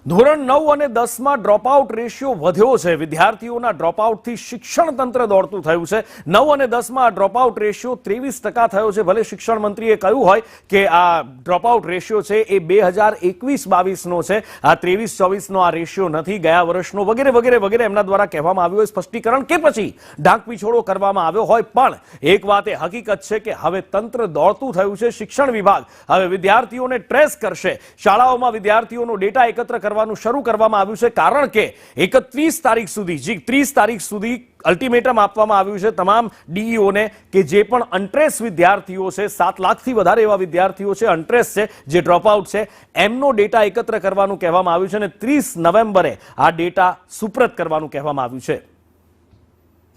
ધોરણ 9 અને 10 માં ડ્રોપઆઉટ રેશિયો વધ્યો છે। વિદ્યાર્થીઓના ડ્રોપઆઉટથી શિક્ષણ તંત્ર દોડતું થયું છે। 9 અને 10 માં ડ્રોપઆઉટ રેશિયો 23% થયો છે। ભલે શિક્ષણ મંત્રીએ કહ્યું હોય કે આ ડ્રોપઆઉટ રેશિયો છે એ 2021-22 નો છે, આ 23-24 નો આ રેશિયો નથી, ગયા વર્ષનો વગેરે વગેરે વગેરે એમના દ્વારા કહેવામાં આવ્યું હોય સ્પષ્ટીકરણ કે પછી ડાક પીછોડો કરવામાં આવ્યો હોય, પણ એક વાત એ હકીકત છે કે હવે તંત્ર દોડતું થયું છે। શિક્ષણ વિભાગ હવે વિદ્યાર્થીઓને ટ્રેસ કરશે। શાળાઓમાં વિદ્યાર્થીઓનો ડેટા એકત્ર કરવાનું શરૂ કરવામાં આવ્યું છે, કારણ કે 31 તારીખ સુધી 30 તારીખ સુધી અલ્ટિમેટમ આપવામાં આવ્યું છે તમામ ડીઈઓને કે જે પણ અનટ્રેસ વિદ્યાર્થીઓ છે, 7 લાખથી વધારે એવા વિદ્યાર્થીઓ છે અનટ્રેસ છે, જે ડ્રોપઆઉટ છે, એમનો ડેટા એકત્ર કરવાનું કહેવામાં આવ્યું છે અને 30 નવેમ્બરે આ ડેટા સુપ્રત કરવાનું કહેવામાં આવ્યું છે।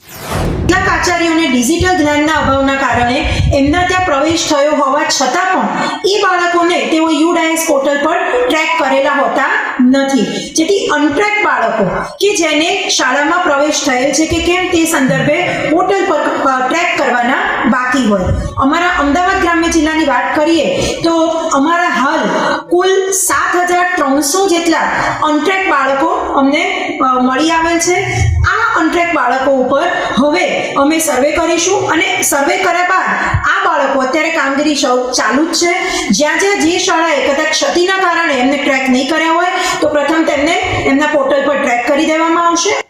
કેટલાક આચાર્યોને ડિજિટલ જ્ઞાનના અભાવના કારણે એમના ત્યાં પ્રવેશ થયો હોવા છતાં પણ એ બાળકોને તેઓ યુડાયસ પોર્ટલ પર ટ્રેક કરેલા હોતા નથી, જેથી અનટ્રેક બાળકો કે જેને શાળામાં પ્રવેશ થયેલ છે કે કેમ તે સંદર્ભે પોર્ટલ પર ટ્રેક કરવાના બાકી હોય। અમારા અમદાવાદ ગ્રામ્ય જિલ્લાની વાત કરીએ તો અમારા હાલ કુલ 7,300 જેટલા અનટ્રેક બાળકો અમને મળી આવેલ છે। આ અનટ્રેક બાળકો ઉપર હવે અમે સર્વે કરીશું અને સર્વે કર્યા બાદ આ બાળકો અત્યારે કામગીરી ચાલુ જ છે। જ્યાં જે શાળાએ કદાચ ક્ષતિના કારણે એમને ટ્રેક નહીં કર્યા હોય તો પ્રથમ તેમને એમના પોર્ટલ પર ટ્રેક કરી દેવામાં આવશે